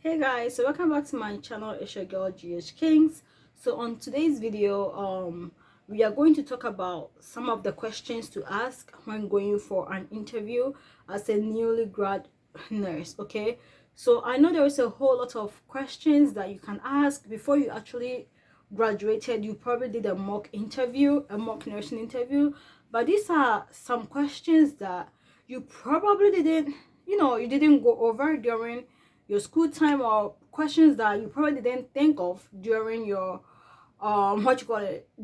Hey guys, so welcome back to my channel. It's your girl GH Kings. So on today's video, we are going to talk about some of the questions to ask when going for an interview as a newly grad nurse. Okay, so I know there is a whole lot of questions that you can ask before you actually graduated. You probably did a mock interview, a mock nursing interview, but these are some questions that you probably didn't, you didn't go over during your school time, or questions that you probably didn't think of during your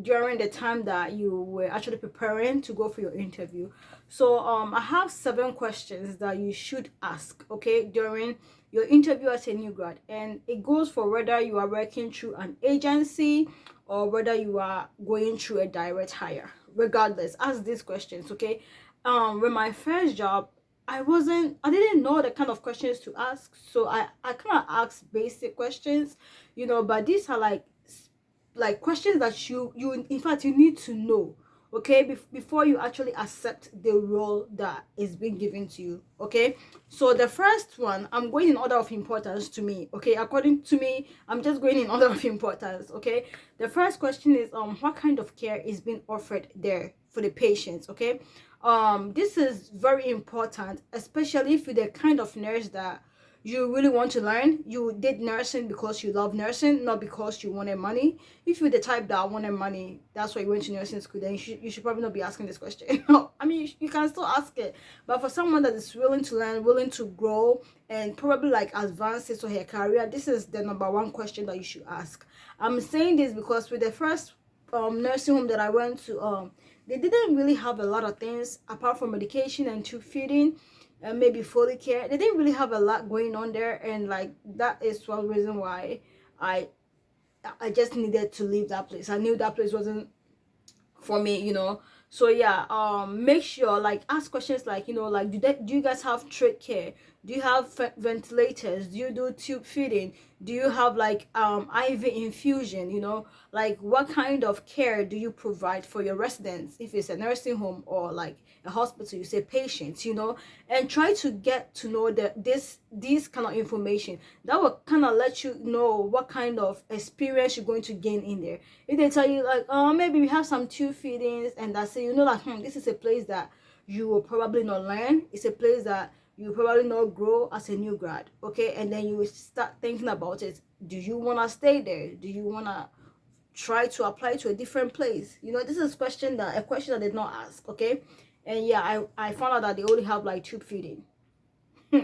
during the time that you were actually preparing to go for your interview. So I have 7 questions that you should ask, okay, during your interview as a new grad, and it goes for whether you are working through an agency or whether you are going through a direct hire. Regardless, ask these questions, okay. With my first job, I didn't know the kind of questions to ask, so I kind of asked basic questions, but these are like questions that you in fact you need to know, okay, before you actually accept the role that is being given to you, okay. So the first one, I'm going in order of importance to me, okay. According to me, I'm just going in order of importance, okay. The first question is what kind of care is being offered there for the patients, okay. This is very important, especially if you're the kind of nurse that you really want to learn. You did nursing because you love nursing, not because you wanted money. If you're the type that wanted money, that's why you went to nursing school, then you should probably not be asking this question. I mean, you can still ask it, but for someone that is willing to learn, willing to grow, and probably like advance his or her career, this is the number one question that you should ask. I'm saying this because with the first nursing home that I went to, they didn't really have a lot of things apart from medication and tube feeding and maybe Foley care. They didn't really have a lot going on there, and like that is one reason why I I just needed to leave that place. I knew that place wasn't for me. So yeah, make sure, like, ask questions like, like, do you guys have trach care? Do you have ventilators? Do you do tube feeding? Do you have like IV infusion? Like, what kind of care do you provide for your residents? If it's a nursing home or like a hospital, you say patients, and try to get to know this kind of information. That will kind of let you know what kind of experience you're going to gain in there. If they tell you like, oh, maybe we have some tube feedings, and that's it, like, this is a place that you will probably not learn. It's a place that you probably not grow as a new grad, okay. And then you will start thinking about it. Do you want to stay there? Do you want to try to apply to a different place? This is a question that they did not ask, okay. And yeah, I found out that they only have like tube feeding.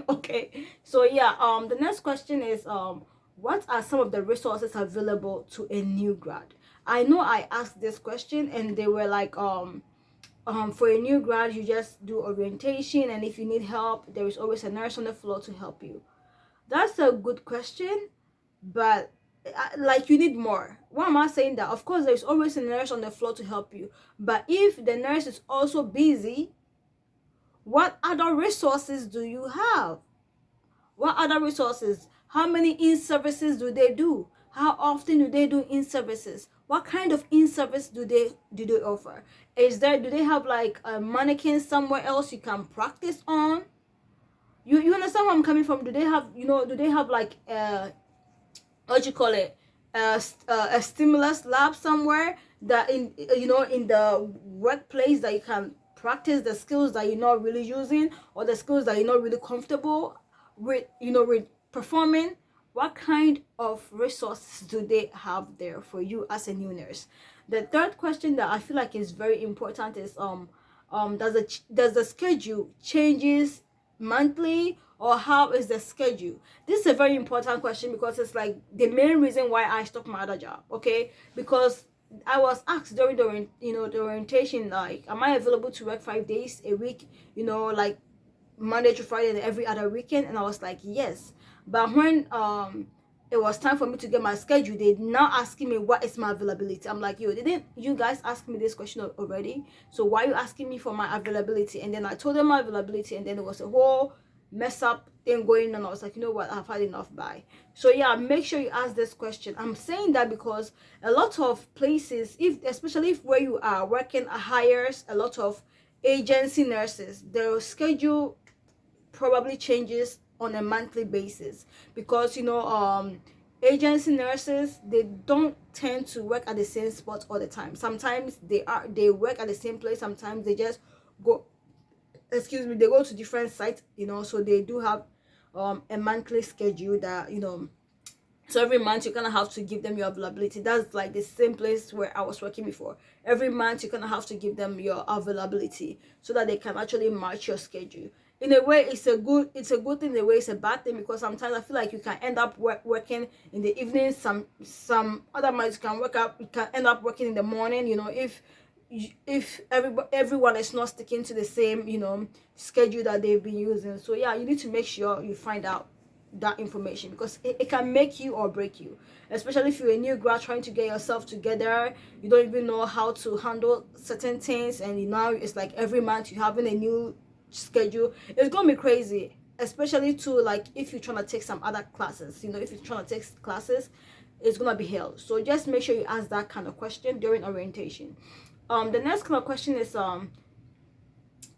Okay, so yeah, the next question is what are some of the resources available to a new grad? I know I asked this question and they were like, for a new grad, you just do orientation, and if you need help, there is always a nurse on the floor to help you. That's a good question, but like, you need more. Why am I saying that? Of course, there's always a nurse on the floor to help you, but if the nurse is also busy, what other resources do you have? What other resources? How many in-services do they do? How often do they do in-services? What kind of in-service do they offer? Do they have like a mannequin somewhere else you can practice on? You understand where I'm coming from? Do they have like what you call it, a stimulus lab somewhere that in the workplace that you can practice the skills that you're not really using, or the skills that you're not really comfortable with performing? What kind of resources do they have there for you as a new nurse? The third question that I feel like is very important is does the schedule changes monthly, or how is the schedule? This is a very important question because it's like the main reason why I stopped my other job, okay. Because I was asked during the orientation, like, am I available to work 5 days a week, like Monday to Friday and every other weekend? And I was like, yes. But when it was time for me to get my schedule, they now asking me what is my availability. I'm like, yo, didn't you guys ask me this question already? So why are you asking me for my availability? And then I told them my availability, and then it was a whole mess up thing going on. I was like, you know what, I've had enough. Bye. So yeah, make sure you ask this question. I'm saying that because a lot of places, especially if where you are working, hires a lot of agency nurses. Their schedule probably changes on a monthly basis, because agency nurses, they don't tend to work at the same spot all the time. Sometimes they work at the same place, sometimes they just go, excuse me, they go to different sites, so they do have a monthly schedule that, so every month you're gonna have to give them your availability. That's like the same place where I was working before. Every month you're gonna have to give them your availability so that they can actually match your schedule. In a way, it's a good thing. In a way, it's a bad thing, because sometimes I feel like you can end up working in the evening. Some other months you can end up working in the morning. If everyone is not sticking to the same schedule that they've been using. So yeah, you need to make sure you find out that information, because it can make you or break you, especially if you're a new grad trying to get yourself together. You don't even know how to handle certain things, and now it's like every month you're having a new schedule. It's gonna be crazy, especially too, like if you're trying to take some other classes. If you're trying to take classes, it's gonna be hell. So just make sure you ask that kind of question during orientation. The next kind of question is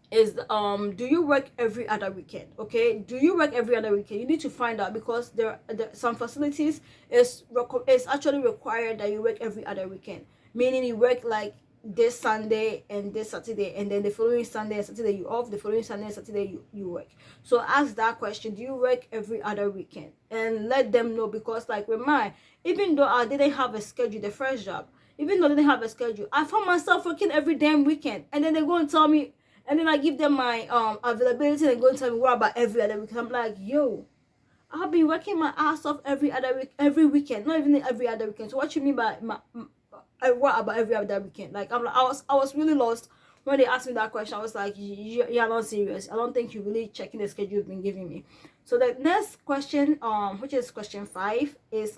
do you work every other weekend? Okay, do you work every other weekend? You need to find out, because there some facilities is actually required that you work every other weekend, meaning you work like this Sunday and this Saturday, and then the following Sunday and Saturday you off, the following Sunday and Saturday you work. So ask that question: do you work every other weekend? And let them know, because like with mine, even though I didn't have a schedule, the first job, even though I didn't have a schedule, I found myself working every damn weekend. And then they go and tell me, and then I give them my availability, and they go and tell me what about every other week. I'm like, yo, I'll be working my ass off every weekend, not even every other weekend. So what you mean by what about every other weekend? Like I was really lost when they asked me that question. I was like, you're not serious. I don't think you're really checking the schedule you've been giving me. So the next question, which is question 5, is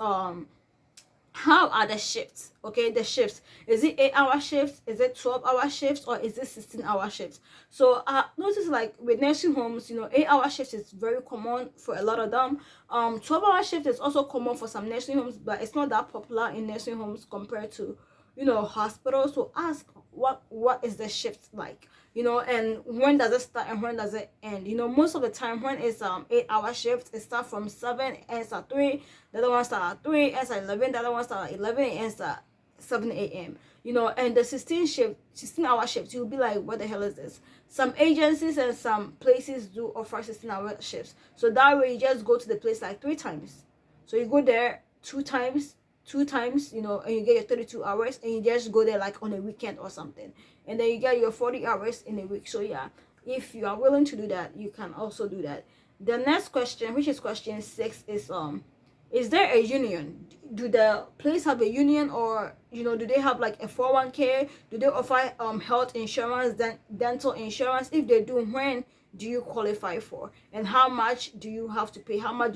how are the shifts? Okay, the shifts, is it 8-hour shifts, is it 12-hour shifts, or is it 16-hour shifts? So notice, like with nursing homes, 8-hour shifts is very common for a lot of them. 12-hour shift is also common for some nursing homes, but it's not that popular in nursing homes compared to hospitals. So ask what is the shift like, and when does it start and when does it end? Most of the time when it's 8-hour shift, it starts from 7, ends at 3. The other one start at 3, ends at 11. The other one start at 11, ends at 7 a.m. And the 16-hour shift, you'll be like, what the hell is this? Some agencies and some places do offer 16-hour shifts, so that way you just go to the place like 3 times. So you go there 2 times, and you get your 32 hours, and you just go there like on a weekend or something, and then you get your 40 hours in a week. So yeah, if you are willing to do that, you can also do that. The next question, which is question 6, is there a union? Do the place have a union, or do they have like a 401k? Do they offer health insurance, dental insurance? If they do, when do you qualify for, and how much do you have to pay? How much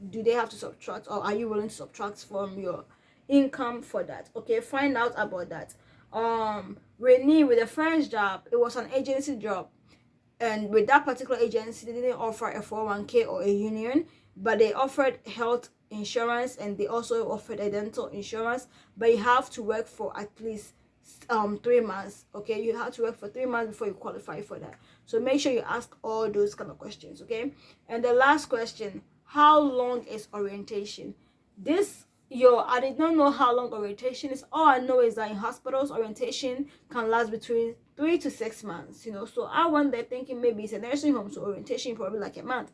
do they have to subtract, or are you willing to subtract from your income for that? Okay, find out about that. Renee, with the French job, it was an agency job, and with that particular agency, they didn't offer a 401k or a union, but they offered health insurance, and they also offered a dental insurance, but you have to work for at least 3 months. Okay, you have to work for 3 months before you qualify for that. So make sure you ask all those kind of questions. Okay, and the last question: how long is orientation? I did not know how long orientation is. All I know is that in hospitals, orientation can last between 3 to 6 months. So I went there thinking maybe it's a nursing home, so orientation probably like a month.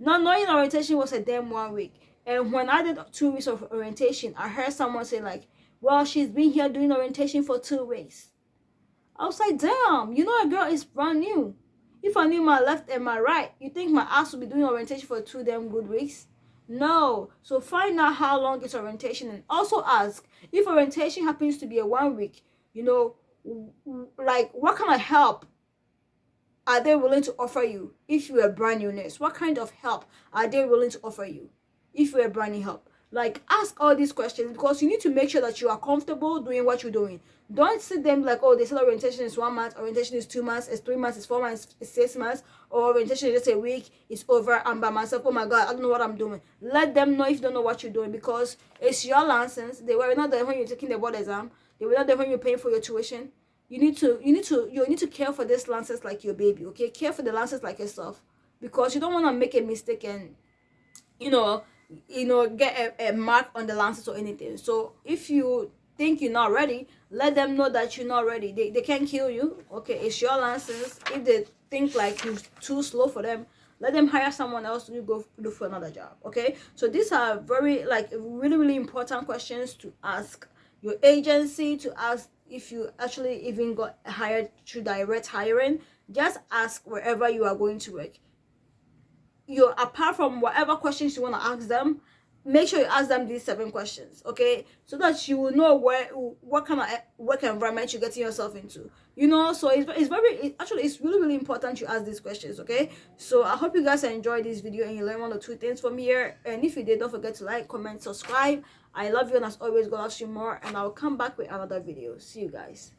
Not knowing orientation was a damn 1 week. And when I did 2 weeks of orientation, I heard someone say like, well, she's been here doing orientation for 2 weeks. I was like, damn, a girl is brand new. If I knew my left and my right, you think my ass would be doing orientation for 2 damn good weeks? No. So find out how long is orientation, and also ask if orientation happens to be a 1 week, like what kind of help are they willing to offer you if you're a brand new nurse? What kind of help are they willing to offer you if you're a brand new help? Like, ask all these questions, because you need to make sure that you are comfortable doing what you're doing. Don't sit them like, oh, they said orientation is 1 month, orientation is 2 months, it's 3 months, it's 4 months, it's 6 months, or orientation is just a week, it's over, I'm by myself, oh my god, I don't know what I'm doing. Let them know if you don't know what you're doing, because it's your license. They were not there when you're taking the board exam. They were not there when you're paying for your tuition. You need to care for this license like your baby. Okay, care for the license like yourself, because you don't want to make a mistake and you know, get a mark on the lances or anything. So if you think you're not ready, let them know that you're not ready. They can't kill you. Okay, it's your license. If they think like you're too slow for them, let them hire someone else. You go look for another job. Okay, so these are very, like, really important questions to ask your agency, to ask if you actually even got hired through direct hiring. Just ask wherever you are going to work. You, apart from whatever questions you want to ask them, make sure you ask them these 7 questions, okay, so that you will know what kind of work environment you're getting yourself into, so it's actually it's really important you ask these questions, okay. So I hope you guys enjoyed this video and you learn 1 or 2 things from here, and if you did, don't forget to like, comment, subscribe. I love you, and as always, God loves you more, and I'll come back with another video. See you guys.